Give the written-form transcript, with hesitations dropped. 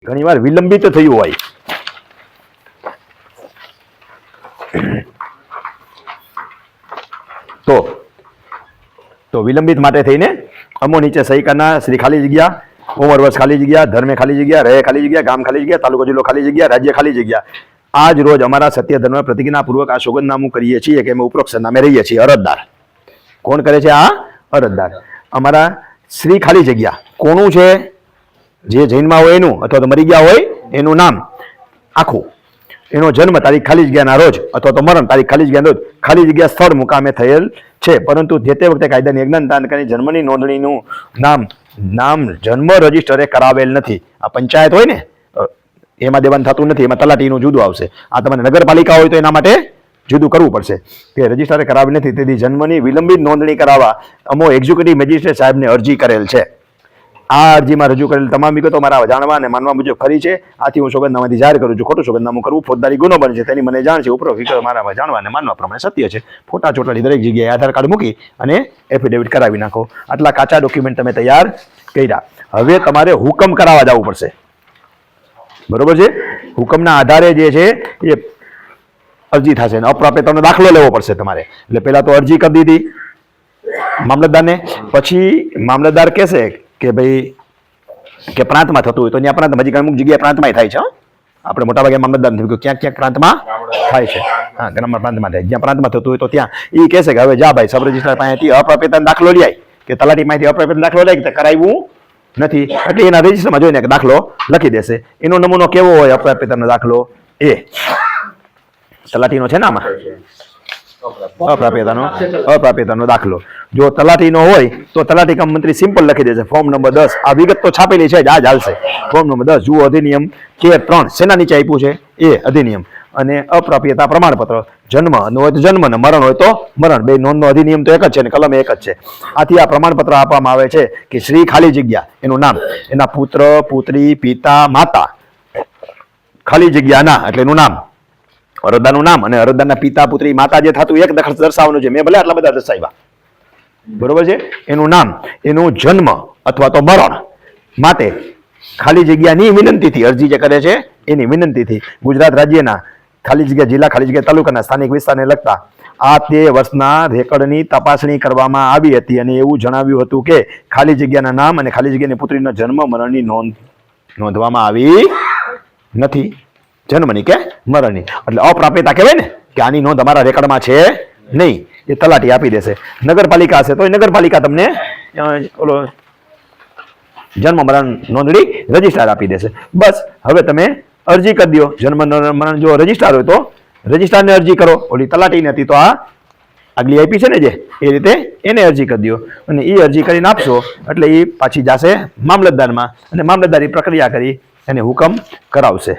ઘણીવાર વિલંબિત થયું હોય. તો વિલંબિત માટે થઈને અમો નીચે સહી કરનાર, શ્રી ખાલી જગ્યા, ઉંમર વર્ષ ખાલી જગ્યા, ધર્મે ખાલી જગ્યા, રહે ખાલી જગ્યા, ગામ ખાલી જગ્યા, તાલુકો જિલ્લો ખાલી જગ્યા, રાજ્ય ખાલી જગ્યા. આજ રોજ અમારા સત્ય ધર્મ પ્રતિજ્ઞાપૂર્વક આ સોગંદનામું કરીએ છીએ કે અમે ઉપરોક્ત નામે રહીએ છીએ. અરજદાર કોણ કરે છે? આ અરજદાર. અમારા શ્રી ખાલી જગ્યા કોનું છે? જે જૈનમાં હોય એનું, અથવા તો મરી ગયા હોય એનું નામ આખું, એનો જન્મ તારીખ ખાલી જગ્યાના રોજ અથવા તો મરણ તારીખ ખાલી જગ્યાના રોજ, ખાલી જગ્યા સ્થળ મુકામે થયેલ છે, પરંતુ જે તે વખતે કાયદાની અજ્ઞાનતા જન્મની નોંધણીનું નામ જન્મ રજિસ્ટરે કરાવેલ નથી. આ પંચાયત હોય ને એમાં દેવાન થતું નથી, એમાં તલાટીનું જુદું આવશે. આ તમારે નગરપાલિકા હોય તો એના માટે જુદું કરવું પડશે કે રજિસ્ટરે કરાવેલ નથી, તેથી જન્મની વિલંબિત નોંધણી કરાવવા અમો એક્ઝિક્યુટિવ મેજિસ્ટ્રેટ સાહેબને અરજી કરેલ છે. આ અરજીમાં રજૂ કરેલ તમામ વિગતો મારા જાણવા અને માનવા મુજબ ખરી છે. આથી હું સોગંદનામાથી જાહેર કરું છું ખોટું સોગંદનામું કરવું ફોજદારી ગુનો બને છે. તેની મને જાણ છે. ઉપરોક્ત વિગતો મારા જાણવા અને માનવા પ્રમાણે સત્ય છે. ફોટા ચોટાડી દરેક જગ્યાએ આધાર કાર્ડ મૂકી અને એફિડેવિટ કરાવી નાખો. આટલા કાચા ડોક્યુમેન્ટ તમે તૈયાર કર્યા. હવે તમારે હુકમ કરાવવા જવું પડશે. બરોબર છે? હુકમના આધારે જે છે એ અરજી થશે અને અપ્રાપ્યતાનો દાખલો લેવો પડશે તમારે. એટલે પહેલા તો અરજી કરી દીધી મામલતદારને, પછી મામલતદાર કહેશે કે ભાઈ કે પ્રાંતમાં થતું હોય તો ત્યાં પ્રાંતમાં, હજી અમુક જગ્યાએ પ્રાંતમાં થાય છે. આપણે મોટાભાગે મામલતદાર ક્યાંક ક્યાંક પ્રાંતમાં થાય છે. હા, ગ્રામમાં પ્રાંતમાં થાય. જ્યાં પ્રાંતમાં થતું હોય તો ત્યાં એ કહેશે કે હવે જા ભાઈ સબ રજિસ્ટ્રાર પાસેથી અપ્રાપ્યતાનો દાખલો લઈ આવી, કે તલાટી પાસેથી અપ્રાપ્યતાનો દાખલો લઈ કે કરાવ્યું નથી, એટલે એના રજિસ્ટરમાં જોઈને દાખલો લખી દેશે. એનો નમૂનો કેવો હોય અપ્રાપ્યતાનો દાખલો? એ તલાટીનો છે ને આમાં અપ્રાપ્યતાનો દાખલો. જો તલાટીનો હોય તો તલાટી કમ મંત્રી સિમ્પલ લખી દેશે ફોર્મ નંબર 10. આ વિગત તો છાપેલી છે જ, આ જ હાલશે. ફોર્મ નંબર 10 જુઓ અધિનિયમ કે 3 સેના નીચે આપ્યું છે એ અધિનિયમ, અને અપ્રાપ્યતા પ્રમાણપત્ર. જન્મ હોય તો જન્મ, ને મરણ હોય તો મરણ. બે નોંધનો અધિનિયમ તો એક જ છે ને કલમ એક જ છે. આથી આ પ્રમાણપત્ર આપવામાં આવે છે કે શ્રી ખાલી જગ્યા એનું નામ, એના પુત્ર પુત્રી, પિતા માતા, ખાલી જગ્યાના એટલે એનું નામ, અરજદારનું નામ અને અરજદારના પિતા પુત્રી માતા જે થતું એક દખલ દર્શાવવાનું છે. મેં ભલે આટલા બધા દર્શાવ્યા, બરોબર છે? એનું નામ, એનું જન્મ અથવા તો મરણ માટે ખાલી જગ્યાની વિનંતીથી અરજી જે કરે છે એની વિનંતીથી ગુજરાત રાજ્યના ખાલી જગ્યા જિલ્લા, ખાલી જગ્યા તાલુકાના સ્થાનિક વિસ્તારને લગતા આ તે વર્ષના રેકર્ડની તપાસણી કરવામાં આવી હતી અને એવું જણાવ્યું હતું કે ખાલી જગ્યાના નામ અને ખાલી જગ્યાની પુત્રીના જન્મ મરણની નોંધવામાં આવી નથી. જન્મની કે મરણની, એટલે અપ્રાપ્યતા કહેવાય ને કે આની નોંધ અમારા રેકર્ડમાં છે નહીં. એ તલાટી આપી દેશે. નગરપાલિકા હશે તો એ નગરપાલિકા તમને ઓલો જન્મ મરણ નોંધણી રજિસ્ટ્રાર આપી દેશે. બસ હવે તમે અરજી કરી દો. જન્મ મરણ જો રજિસ્ટ્રાર હોય તો રજિસ્ટ્રારને અરજી કરો. ઓલી તલાટીને હતી તો આ આગલી આપી છે ને જે એ રીતે એને અરજી કરી દો, અને એ અરજી કરીને આપશો એટલે એ પાછી જશે મામલતદારમાં, અને મામલતદાર પ્રક્રિયા કરી એને હુકમ કરાવશે.